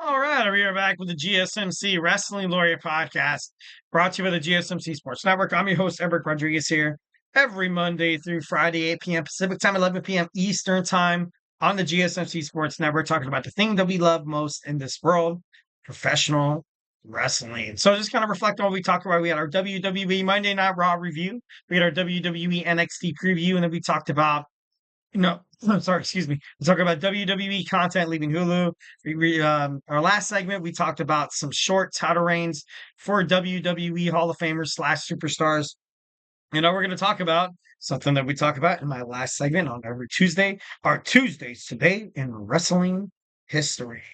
All right, we are back with the GSMC Wrestling Laureate podcast, brought to you by the GSMC Sports Network. I'm your host, Eric Rodriguez, here every Monday through Friday, 8 p.m. Pacific time, 11 p.m. Eastern time on the GSMC Sports Network, talking about the thing that we love most in this world, professional wrestling. So just kind of reflect on what we talked about. We had our WWE Monday Night Raw review, we had our WWE NXT preview, and then we talked about no, sorry, excuse me. We're talking about WWE content leaving Hulu. Our last segment, we talked about some short title reigns for WWE Hall of Famers slash superstars. And now we're going to talk about something that we talk about in my last segment on every Tuesday, our Tuesdays today in wrestling history.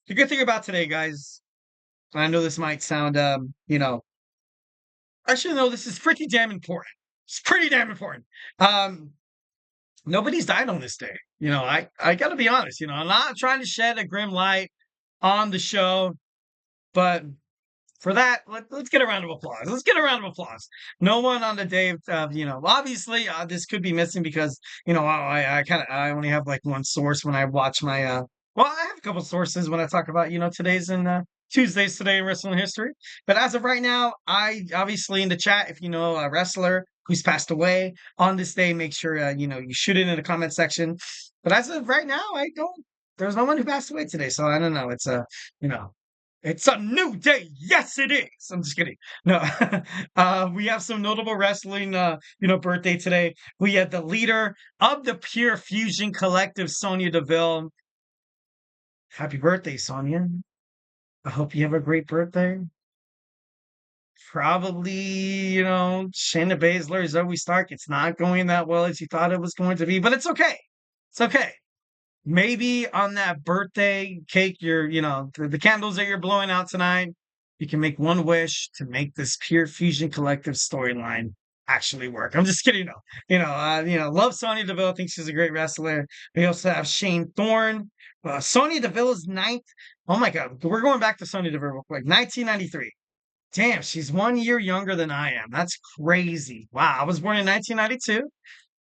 The good thing about today, guys, and I know this might sound, actually, no, this is pretty damn important. It's pretty damn important. Nobody's died on this day. I got to be honest. I'm not trying to shed a grim light on the show, but for that, let's get a round of applause. Let's get a round of applause. No one on the day of, obviously this could be missing because, I only have like one source when I watch my, well, I have a couple sources when I talk about, today's and Tuesdays today in wrestling history. But as of right now, I obviously in the chat, if you know a wrestler who's passed away on this day, make sure, you shoot it in the comment section. But as of right now, there's no one who passed away today. So I don't know. You know, it's a new day. Yes, it is. I'm just kidding. No, we have some notable wrestling, birthday today. We had the leader of the Pure Fusion Collective, Sonya Deville. Happy birthday, Sonya. I hope you have a great birthday. Probably, Shayna Baszler, Zoe Stark. It's not going that well as you thought it was going to be, but it's okay. It's okay. Maybe on that birthday cake, the candles that you're blowing out tonight, you can make one wish to make this Pure Fusion Collective storyline actually work. I'm just kidding. No, love Sonya Deville. Think she's a great wrestler. We also have Shane Thorne. Sonya Deville is ninth. Oh my God, we're going back to Sonya Deville real quick. 1993. Damn, she's 1 year younger than I am. That's crazy. Wow, I was born in 1992.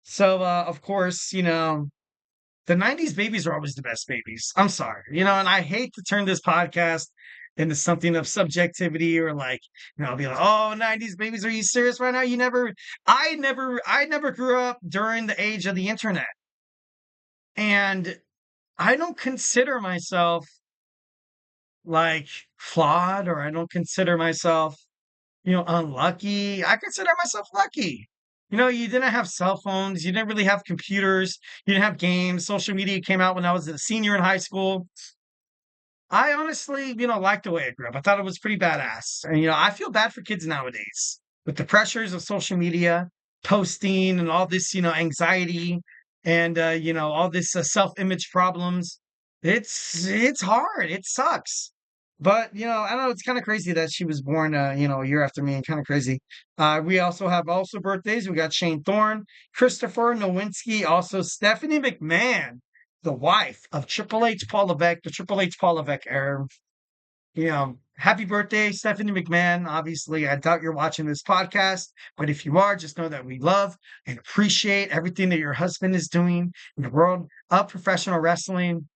So, of course, the 90s babies are always the best babies. I'm sorry, and I hate to turn this podcast into something of subjectivity or like, I'll be like, oh, 90s babies, are you serious right now? I never grew up during the age of the internet. And I don't consider myself like flawed or I don't consider myself, unlucky. I consider myself lucky. You didn't have cell phones, you didn't really have computers, you didn't have games. Social media came out when I was a senior in high school. I honestly, liked the way I grew up. I thought it was pretty badass. And, I feel bad for kids nowadays with the pressures of social media, posting, and all this, anxiety and, all this self-image problems. It's hard. It sucks. But, I don't know. It's kind of crazy that she was born, a year after me and kind of crazy. We also have birthdays. We got Shane Thorne, Christopher Nowinski, also Stephanie McMahon, the wife of Triple H Paul Levesque, the Triple H Paul Levesque era. Happy birthday, Stephanie McMahon. Obviously, I doubt you're watching this podcast, but if you are, just know that we love and appreciate everything that your husband is doing in the world of professional wrestling.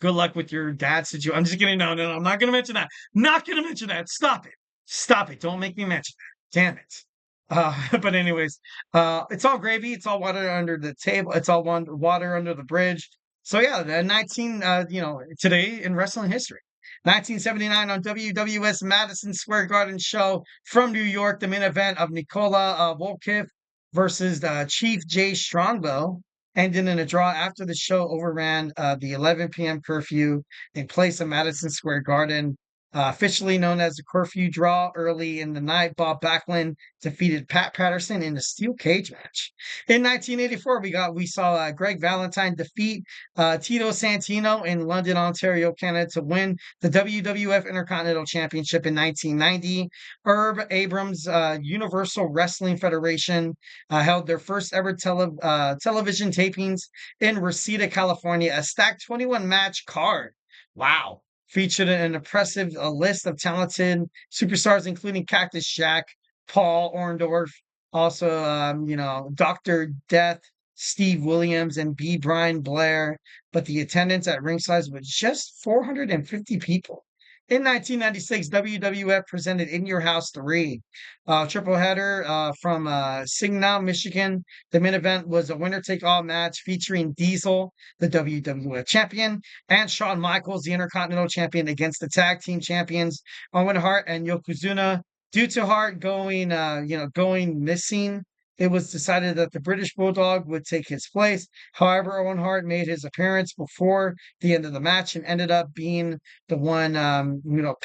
Good luck with your dad's situation. I'm just kidding. No, I'm not going to mention that. Not going to mention that. Stop it. Stop it. Don't make me mention that. Damn it. But anyways, it's all gravy. It's all water under the table. It's all water under the bridge. So yeah, the today in wrestling history. 1979 on WWS Madison Square Garden show from New York, the main event of Nikola Volkov versus Chief Jay Strongbow ended in a draw after the show overran the 11 p.m. curfew in place of Madison Square Garden. Officially known as the curfew draw, early in the night, Bob Backlund defeated Pat Patterson in a steel cage match. In 1984, we saw Greg Valentine defeat Tito Santino in London, Ontario, Canada to win the WWF Intercontinental Championship in 1990. Herb Abrams Universal Wrestling Federation held their first ever television tapings in Reseda, California, a stacked 21 match card. Wow. Featured an impressive list of talented superstars, including Cactus Jack, Paul Orndorff, also, Dr. Death, Steve Williams, and B. Brian Blair, but the attendance at ringside was just 450 people. In 1996, WWF presented In Your House 3, triple header from Signal, Michigan. The main event was a winner-take-all match featuring Diesel, the WWF champion, and Shawn Michaels, the Intercontinental champion, against the tag team champions Owen Hart and Yokozuna. Due to Hart going missing, it was decided that the British Bulldog would take his place. However, Owen Hart made his appearance before the end of the match and ended up being the one,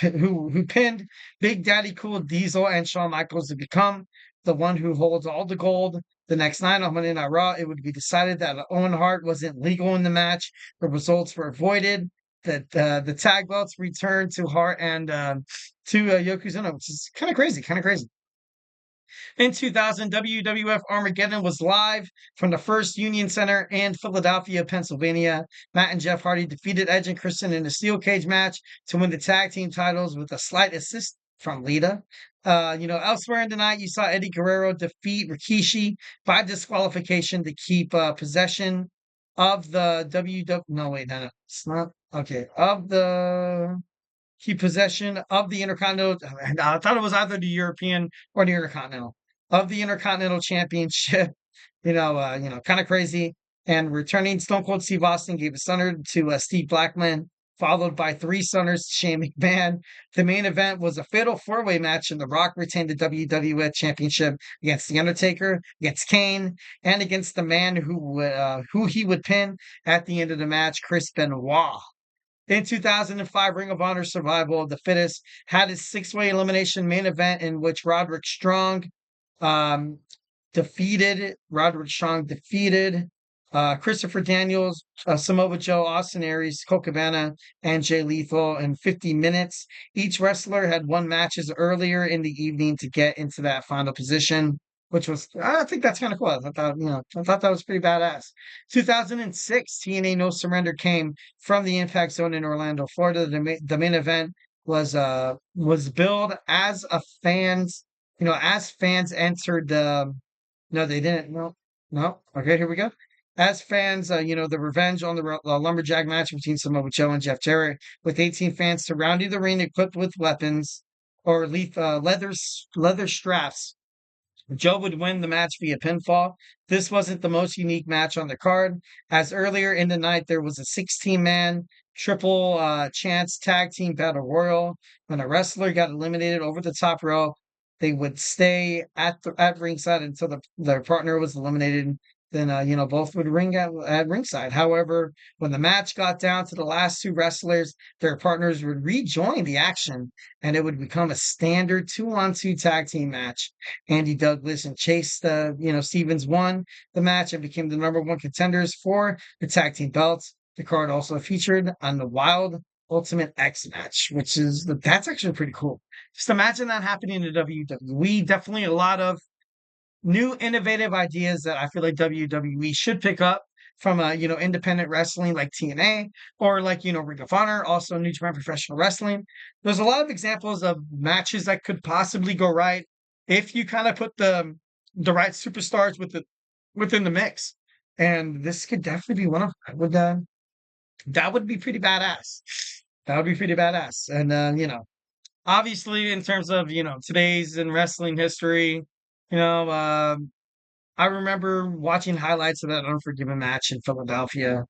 who pinned Big Daddy Cool Diesel and Shawn Michaels to become the one who holds all the gold. The next night on Monday Night Raw, it would be decided that Owen Hart wasn't legal in the match. The results were avoided. That the tag belts returned to Hart and to Yokozuna, which is kind of crazy, kind of crazy. In 2000, WWF Armageddon was live from the First Union Center in Philadelphia, Pennsylvania. Matt and Jeff Hardy defeated Edge and Christian in a steel cage match to win the tag team titles with a slight assist from Lita. Elsewhere in the night, you saw Eddie Guerrero defeat Rikishi by disqualification to keep possession of the WW. No, wait, no, it's not. Okay, of the keep possession of the Intercontinental. I thought it was either the European or the Intercontinental of the Intercontinental Championship. Kind of crazy. And returning Stone Cold Steve Austin gave a stunner to Steve Blackman, followed by three stunners to Shane McMahon. The main event was a fatal four-way match, and The Rock retained the WWF Championship against The Undertaker, against Kane, and against the man who he would pin at the end of the match, Chris Benoit. In 2005, Ring of Honor Survival of the Fittest had its six-way elimination main event in which um, Roderick Strong defeated Christopher Daniels, Samoa Joe, Austin Aries, Colt Cabana, and Jay Lethal in 50 minutes. Each wrestler had won matches earlier in the evening to get into that final position, which was, I think that's kind of cool. I thought that was pretty badass. 2006, TNA No Surrender came from the Impact Zone in Orlando, Florida. The main event was billed as as fans entered the. No, they didn't. No. Okay, here we go. As fans, the revenge on the lumberjack match between Samoa Joe and Jeff Jarrett, with 18 fans surrounding the ring equipped with weapons or leather straps. Joe would win the match via pinfall. This wasn't the most unique match on the card, as earlier in the night there was a 16-man triple chance tag team battle royal. When a wrestler got eliminated over the top rope, they would stay at ringside until their partner was eliminated. Then both would ring at ringside. However, when the match got down to the last two wrestlers, their partners would rejoin the action, and it would become a standard 2-on-2 tag team match. Andy Douglas and Chase Stevens won the match and became the number one contenders for the tag team belts. The card also featured on the Wild Ultimate X match, that's actually pretty cool. Just imagine that happening in WWE. Definitely a lot of new innovative ideas that I feel like WWE should pick up from independent wrestling like TNA or Ring of Honor, also New Japan Professional Wrestling. There's a lot of examples of matches that could possibly go right if you kind of put the right superstars within the mix. And this could definitely be one of them. That would be pretty badass. That would be pretty badass. And obviously in terms of today's in wrestling history, I remember watching highlights of that Unforgiven match in Philadelphia.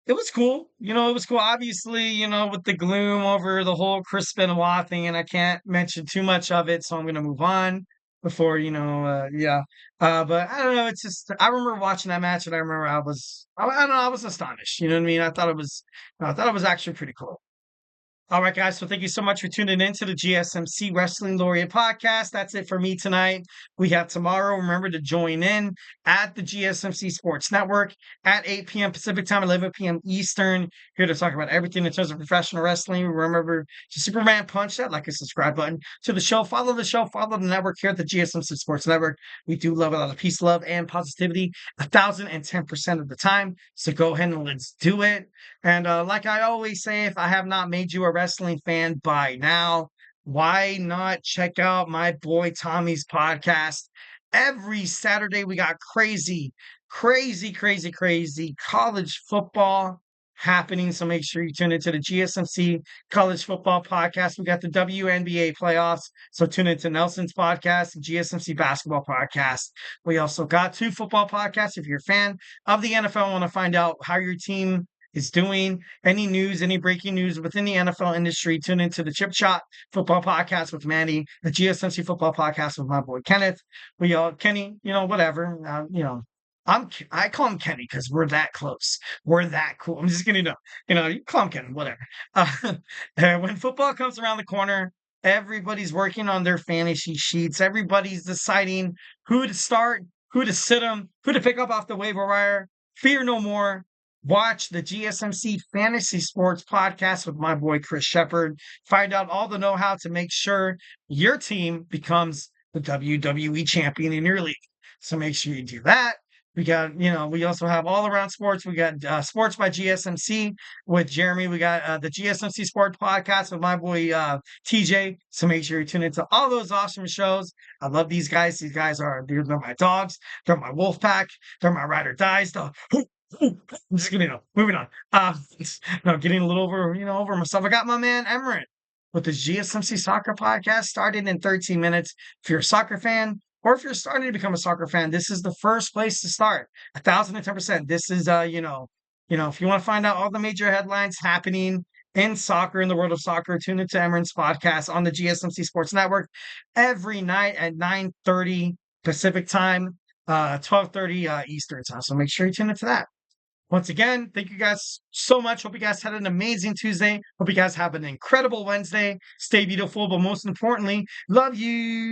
It was cool. It was cool. Obviously, with the gloom over the whole Chris Benoit thing, and I can't mention too much of it, so I'm going to move on before, yeah. But I don't know. It's just, I remember watching that match and I remember I don't know, I was astonished. You know what I mean? I thought it was actually pretty cool. All right, guys. So thank you so much for tuning in to the GSMC Wrestling Laureate podcast. That's it for me tonight. We have tomorrow. Remember to join in at the GSMC Sports Network at 8 p.m. Pacific time, 11 p.m. Eastern. Here to talk about everything in terms of professional wrestling. Remember to Superman punch that like a subscribe button to the show. Follow the show. Follow the network here at the GSMC Sports Network. We do love a lot of peace, love, and positivity 1,010% of the time. So go ahead and let's do it. And like I always say, if I have not made you a wrestling fan by now, why not check out my boy Tommy's podcast Every Saturday, we got crazy college football happening. So make sure you tune into the GSMC College Football Podcast. We got the WNBA playoffs. So tune into Nelson's podcast, and GSMC Basketball Podcast. We also got 2 football podcasts. If you're a fan of the NFL, want to find out how your team is doing, any news, any breaking news within the NFL industry, tune into the Chip Shot Football Podcast with Manny, the GSMC Football Podcast with my boy Kenneth. We all Kenny, whatever. I call him Kenny because we're that close. We're that cool. I'm just kidding. You call him Kenny, whatever. When football comes around the corner, everybody's working on their fantasy sheets. Everybody's deciding who to start, who to sit them, who to pick up off the waiver wire. Fear no more. Watch the GSMC Fantasy Sports Podcast with my boy Chris Shepard. Find out all the know-how to make sure your team becomes the WWE champion in your league. So make sure you do that. We got, we also have all around sports. We got Sports by GSMC with Jeremy. We got the GSMC Sports Podcast with my boy TJ. So make sure you tune into all those awesome shows. I love these guys. These guys they're my dogs. They're my wolf pack. They're my ride or dies. I'm just kidding. Moving on. No, getting a little over myself. I got my man Emmerich with the GSMC Soccer Podcast, started in 13 minutes. If you're a soccer fan, or if you're starting to become a soccer fan, this is the first place to start. 1,010%. This is, if you want to find out all the major headlines happening in soccer, in the world of soccer, tune into Emmerich podcast on the GSMC Sports Network every night at 9:30 Pacific time, 12:30 Eastern time. So make sure you tune into that. Once again, thank you guys so much. Hope you guys had an amazing Tuesday. Hope you guys have an incredible Wednesday. Stay beautiful, but most importantly, love you.